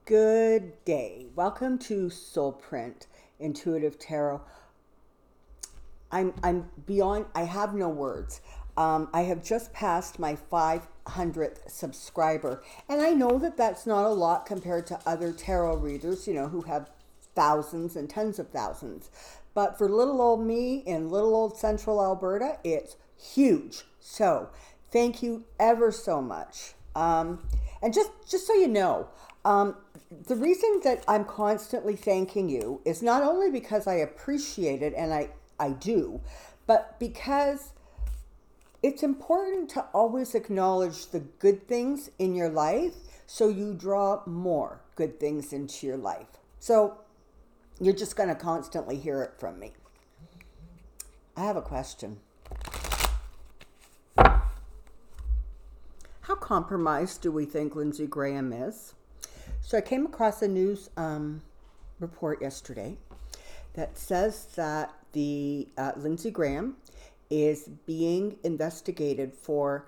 Good day. Welcome to Soulprint Intuitive Tarot. I'm beyond, I have no words. I have just passed my 500th subscriber, and I know that that's not a lot compared to other tarot readers, who have thousands and tens of thousands. But for little old me in little old central Alberta, it's huge. So thank you ever so much. And just so you know, the reason that I'm constantly thanking you is not only because I appreciate it, and I do, but because it's important to always acknowledge the good things in your life so you draw more good things into your life. So you're just going to constantly hear it from me. I have a question. How compromised do we think Lindsey Graham is? So I came across a news report yesterday that says that the Lindsey Graham is being investigated for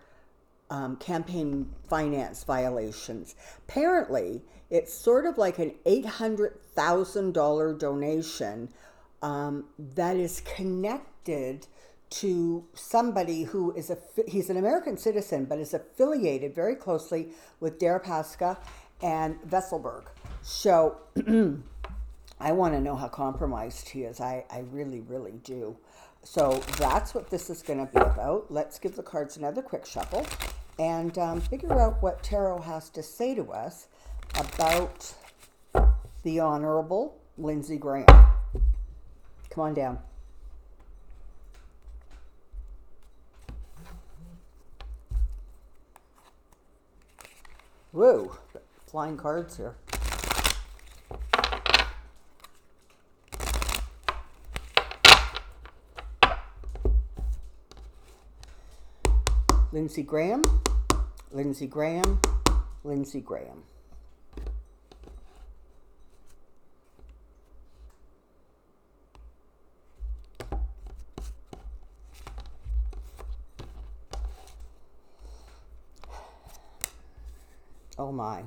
campaign finance violations. Apparently, it's sort of like an $800,000 donation that is connected to somebody who is he's an American citizen, but is affiliated very closely with Deripaska and Vesselberg. So I want to know how compromised he is. I really, really do. So that's what this is going to be about. Let's give the cards another quick shuffle and figure out what tarot has to say to us about the Honorable Lindsey Graham. Come on down. Whoa, flying cards here. Lindsey Graham, Lindsey Graham, Lindsey Graham. Oh my.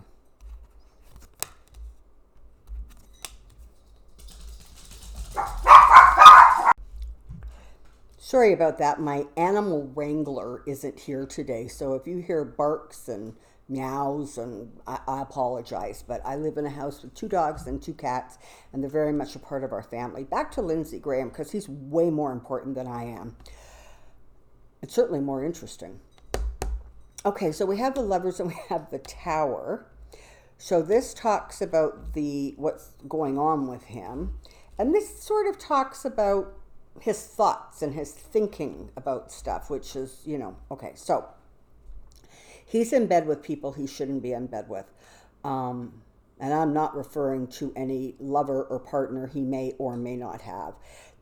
Sorry about that. My animal wrangler isn't here today. So if you hear barks and meows, and I apologize, but I live in a house with 2 dogs and 2 cats, and they're very much a part of our family. Back to Lindsey Graham, because he's way more important than I am. It's certainly more interesting. Okay, so we have the Lovers and we have the Tower. So this talks about what's going on with him. And this sort of talks about his thoughts and his thinking about stuff, which is, okay. So he's in bed with people he shouldn't be in bed with. And I'm not referring to any lover or partner he may or may not have.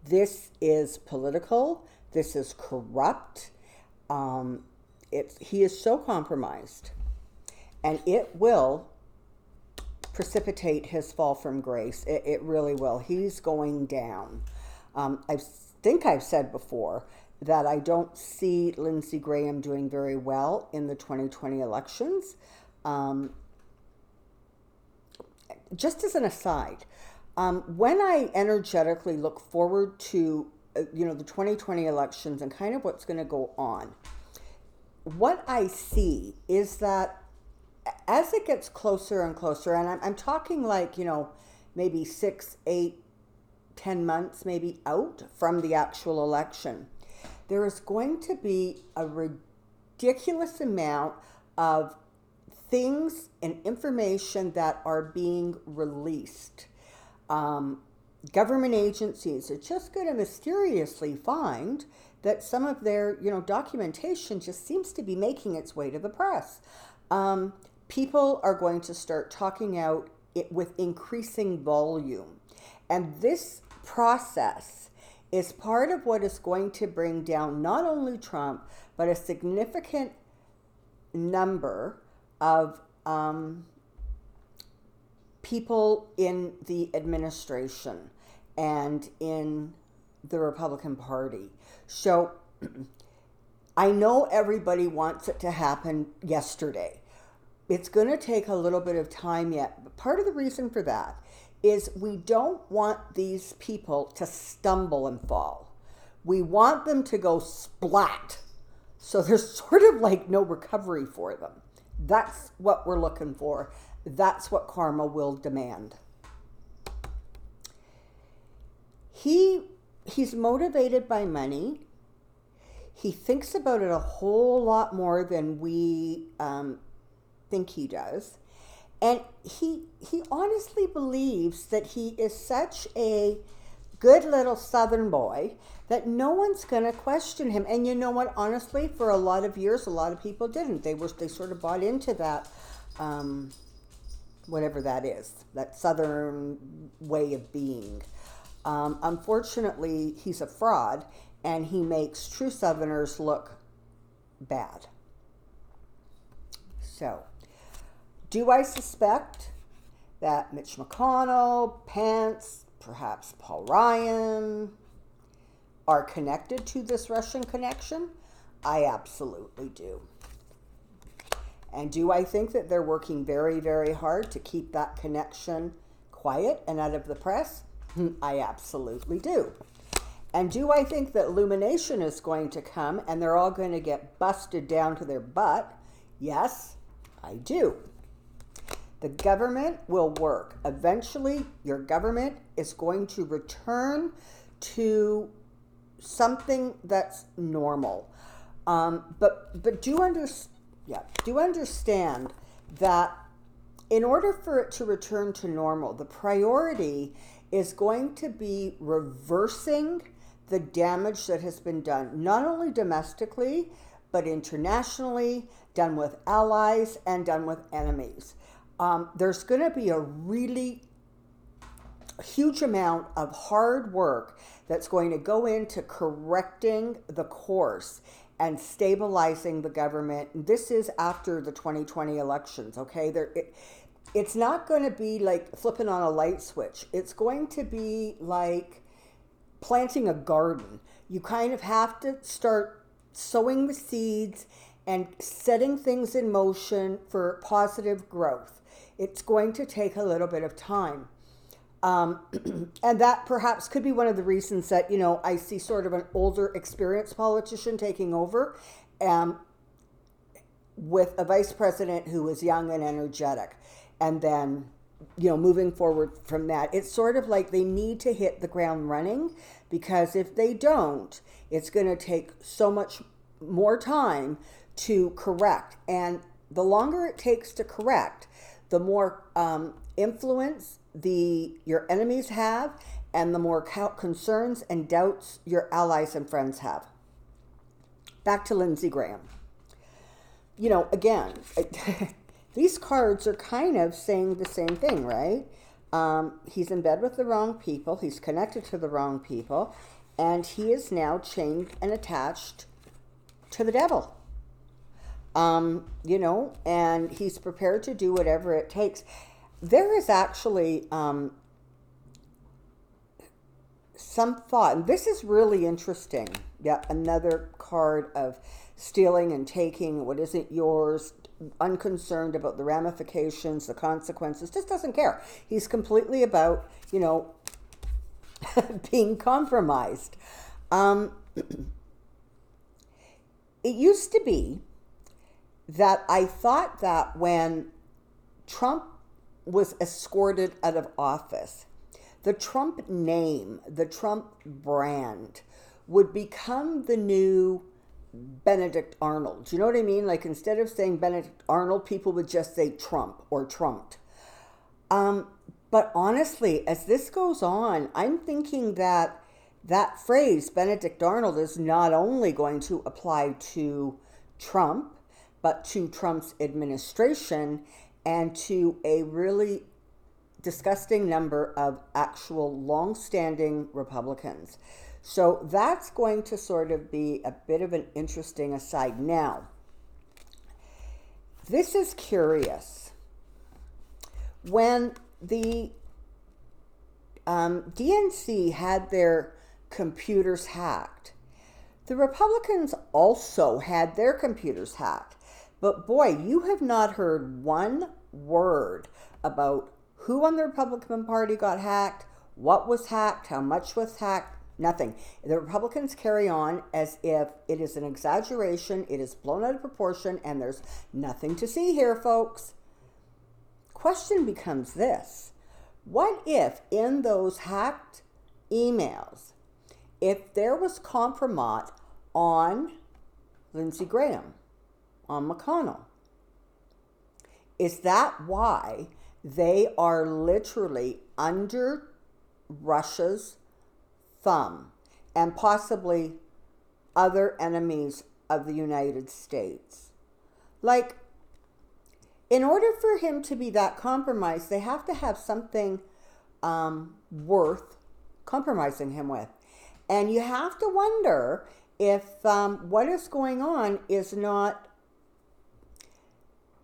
This is political. This is corrupt. He is so compromised, and it will precipitate his fall from grace. It really will. He's going down. I think I've said before that I don't see Lindsey Graham doing very well in the 2020 elections. Just as an aside, when I energetically look forward to the 2020 elections and kind of what's going to go on, what I see is that as it gets closer and closer, and I'm talking like, maybe 6, 8, 10 months maybe out from the actual election, there is going to be a ridiculous amount of things and information that are being released. Government agencies are just going to mysteriously find that some of their, documentation just seems to be making its way to the press. People are going to start talking out with increasing volume. And this process is part of what is going to bring down not only Trump, but a significant number of people in the administration and in the Republican Party. So I know everybody wants it to happen yesterday. it's going to take a little bit of time yet. But part of the reason for that is we don't want these people to stumble and fall. We want them to go splat. So there's sort of like no recovery for them. That's what we're looking for. That's what karma will demand. He's motivated by money. He thinks about it a whole lot more than we think he does. And he honestly believes that he is such a good little Southern boy that no one's going to question him. And you know what? Honestly, for a lot of years, a lot of people didn't. They sort of bought into that, whatever that is, that Southern way of being. Unfortunately, he's a fraud, and he makes true Southerners look bad. So, do I suspect that Mitch McConnell, Pence, perhaps Paul Ryan are connected to this Russian connection? I absolutely do. And do I think that they're working very, very hard to keep that connection quiet and out of the press? I absolutely do. And do I think that illumination is going to come and they're all going to get busted down to their butt? Yes, I do. The government will work. Eventually, your government is going to return to something that's normal. But do understand that in order for it to return to normal, the priority is going to be reversing the damage that has been done, not only domestically, but internationally, done with allies and done with enemies. There's going to be a really huge amount of hard work that's going to go into correcting the course and stabilizing the government. This is after the 2020 elections, okay? It's not going to be like flipping on a light switch. It's going to be like planting a garden. You kind of have to start sowing the seeds and setting things in motion for positive growth. It's going to take a little bit of time. And that perhaps could be one of the reasons that, I see sort of an older, experienced politician taking over with a vice president who is young and energetic. And then, moving forward from that, it's sort of like they need to hit the ground running, because if they don't, it's going to take so much more time to correct. And the longer it takes to correct, the more influence your enemies have, and the more concerns and doubts your allies and friends have. Back to Lindsey Graham. Again, these cards are kind of saying the same thing, right? He's in bed with the wrong people. He's connected to the wrong people. And he is now chained and attached to the devil. And he's prepared to do whatever it takes. There is actually some thought, and this is really interesting. Yeah, another card of stealing and taking what isn't yours, unconcerned about the ramifications, the consequences, just doesn't care. He's completely about, being compromised. It used to be that I thought that when Trump was escorted out of office, the Trump name, the Trump brand would become the new Benedict Arnold. You know what I mean? Like, instead of saying Benedict Arnold, people would just say Trump or Trumped. But honestly, as this goes on, I'm thinking that that phrase, Benedict Arnold, is not only going to apply to Trump, but to Trump's administration and to a really disgusting number of actual long-standing Republicans. So that's going to sort of be a bit of an interesting aside. Now, this is curious. When the DNC had their computers hacked, the Republicans also had their computers hacked. But boy, you have not heard one word about who on the Republican Party got hacked, what was hacked, how much was hacked, nothing. The Republicans carry on as if it is an exaggeration, it is blown out of proportion, and there's nothing to see here, folks. Question becomes this: what if in those hacked emails, if there was compromise on Lindsey Graham, on McConnell? Is that why they are literally under Russia's thumb and possibly other enemies of the United States? Like, in order for him to be that compromised, they have to have something worth compromising him with. And you have to wonder if what is going on is not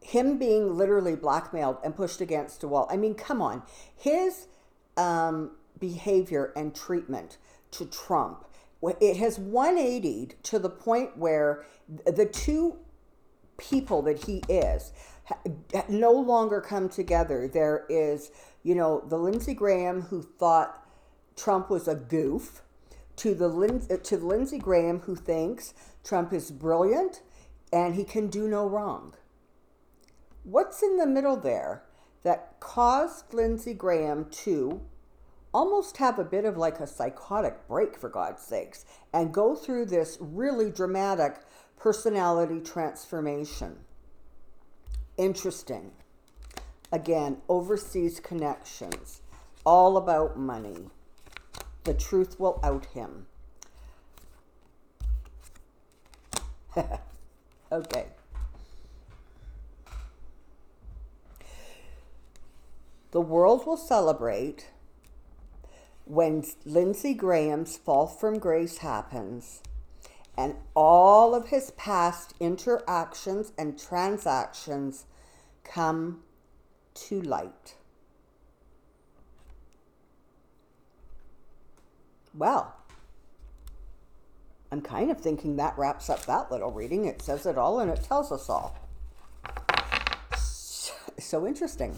him being literally blackmailed and pushed against a wall. I mean, come on. His behavior and treatment to Trump, it has 180'd to the point where the two people that he is no longer come together. There is, the Lindsey Graham who thought Trump was a goof, to Lindsey Graham who thinks Trump is brilliant and he can do no wrong. What's in the middle there that caused Lindsey Graham to almost have a bit of like a psychotic break, for God's sakes, and go through this really dramatic personality transformation? Interesting. Again, overseas connections, all about money. The truth will out him. Okay. The world will celebrate when Lindsey Graham's fall from grace happens and all of his past interactions and transactions come to light. Well, I'm kind of thinking that wraps up that little reading. It says it all and it tells us all. So interesting.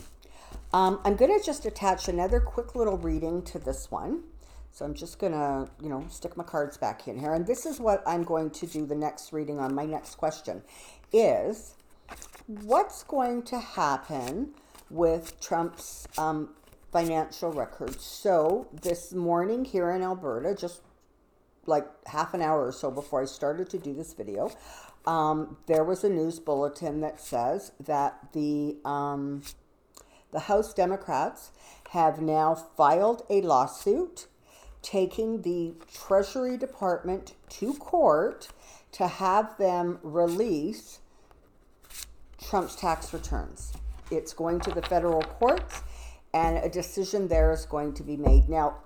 I'm going to just attach another quick little reading to this one. So I'm just going to, stick my cards back in here. And this is what I'm going to do the next reading on. My next question is, what's going to happen with Trump's financial records? So this morning here in Alberta, just like half an hour or so before I started to do this video, there was a news bulletin that says that the House Democrats have now filed a lawsuit taking the Treasury Department to court to have them release Trump's tax returns. It's going to the federal courts, and a decision there is going to be made. Now,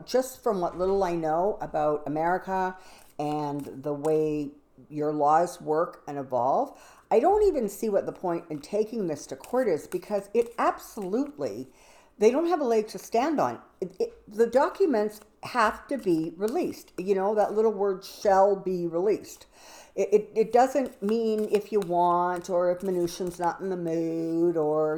just from what little I know about America and the way your laws work and evolve, I don't even see what the point in taking this to court is, because it absolutely, they don't have a leg to stand on. The documents have to be released. That little word, shall be released. It doesn't mean if you want, or if Mnuchin's not in the mood, or,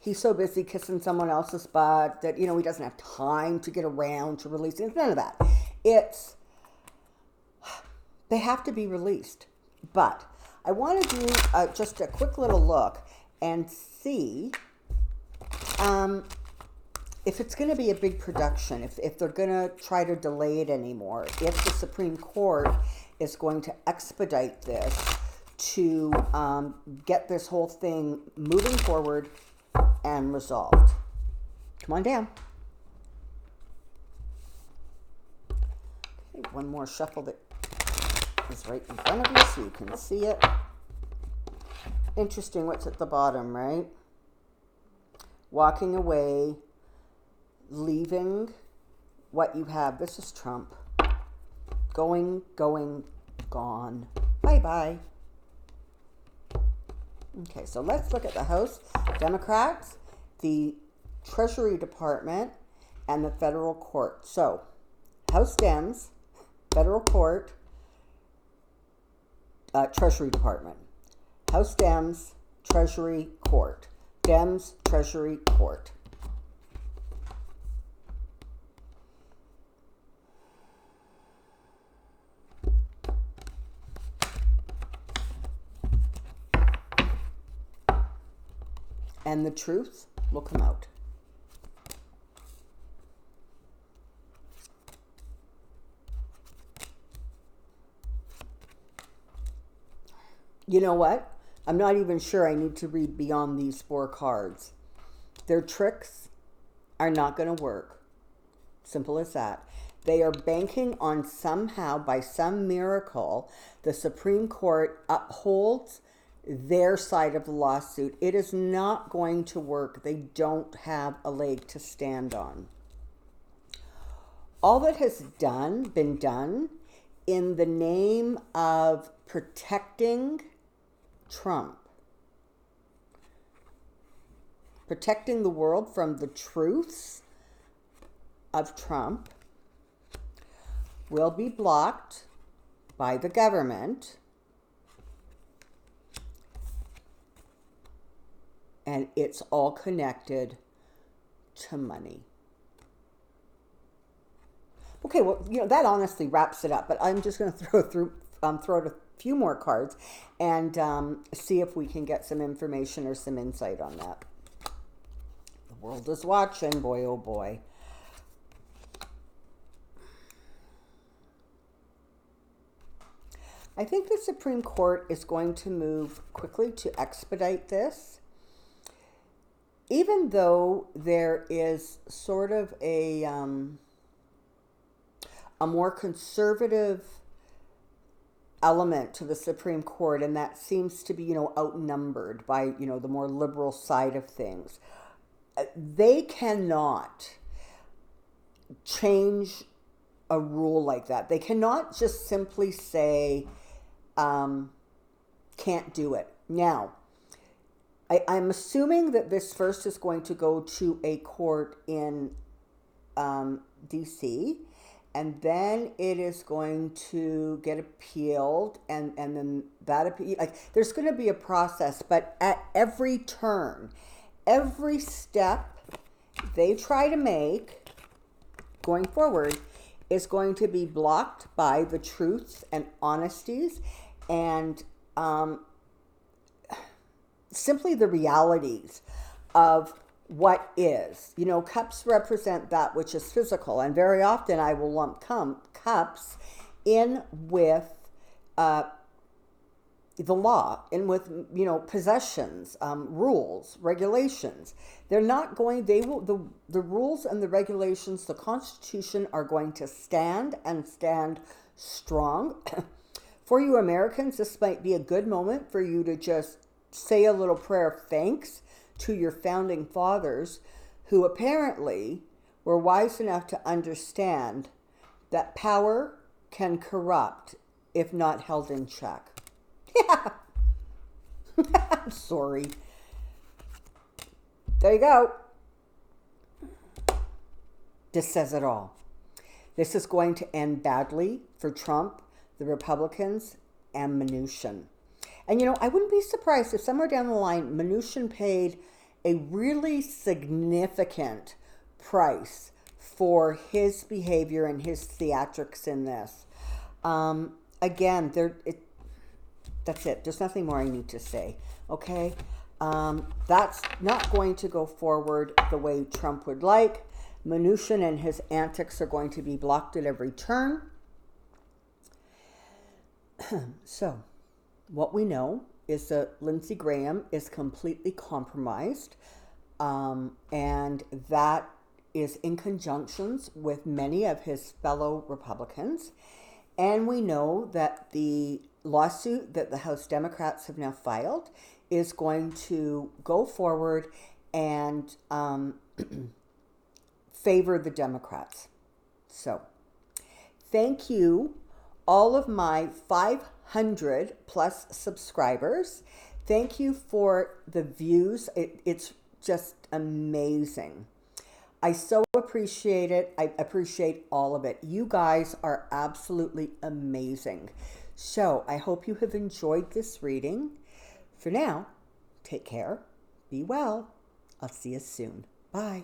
he's so busy kissing someone else's butt that, he doesn't have time to get around to releasing. It's none of that. They have to be released. But I want to do just a quick little look and see if it's going to be a big production, if they're going to try to delay it anymore, if the Supreme Court is going to expedite this to get this whole thing moving forward and resolved. Come on down. Okay, one more shuffle that is right in front of you so you can see it. Interesting what's at the bottom, right? Walking away, leaving what you have. This is Trump. Going, gone. Bye-bye. Okay, so let's look at the House Democrats, the Treasury Department, and the federal court. So, House Dems, federal court, Treasury Department. House Dems, Treasury Court. Dems, Treasury Court. And the truth will come out. You know what? I'm not even sure I need to read beyond these 4 cards. Their tricks are not going to work. Simple as that. They are banking on somehow, by some miracle, the Supreme Court upholds their side of the lawsuit. It is not going to work. They don't have a leg to stand on. All that has been done in the name of protecting Trump, protecting the world from the truths of Trump, will be blocked by the government. And it's all connected to money. Okay, well, that honestly wraps it up. But I'm just going to throw out a few more cards and see if we can get some information or some insight on that. The world is watching, boy, oh boy. I think the Supreme Court is going to move quickly to expedite this. Even though there is sort of a more conservative element to the Supreme Court, and that seems to be, outnumbered by, the more liberal side of things, they cannot change a rule like that. They cannot just simply say, can't do it. Now, I'm assuming that this first is going to go to a court in D.C., and then it is going to get appealed, and then that appeal, there's going to be a process, but at every turn, every step they try to make going forward is going to be blocked by the truths and honesties and simply the realities of what is. Cups represent that which is physical, and very often I will lump cups in with the law, in with possessions, rules, regulations. They're not going. They will. The rules and the regulations, the Constitution, are going to stand and stand strong. For you Americans, this might be a good moment for you to just say a little prayer of thanks to your founding fathers, who apparently were wise enough to understand that power can corrupt if not held in check. Yeah. I'm sorry. There you go. This says it all. This is going to end badly for Trump, the Republicans, and Mnuchin. And, I wouldn't be surprised if somewhere down the line, Mnuchin paid a really significant price for his behavior and his theatrics in this. Again, that's it. There's nothing more I need to say. Okay? That's not going to go forward the way Trump would like. Mnuchin and his antics are going to be blocked at every turn. So, what we know is that Lindsey Graham is completely compromised, and that is in conjunctions with many of his fellow Republicans. And we know that the lawsuit that the House Democrats have now filed is going to go forward and favor the Democrats. So, thank you, all of my 500 plus subscribers. Thank you for the views. It's just amazing. I so appreciate it. I appreciate all of it. You guys are absolutely amazing. So I hope you have enjoyed this reading. For now, take care, be well. I'll see you soon. Bye.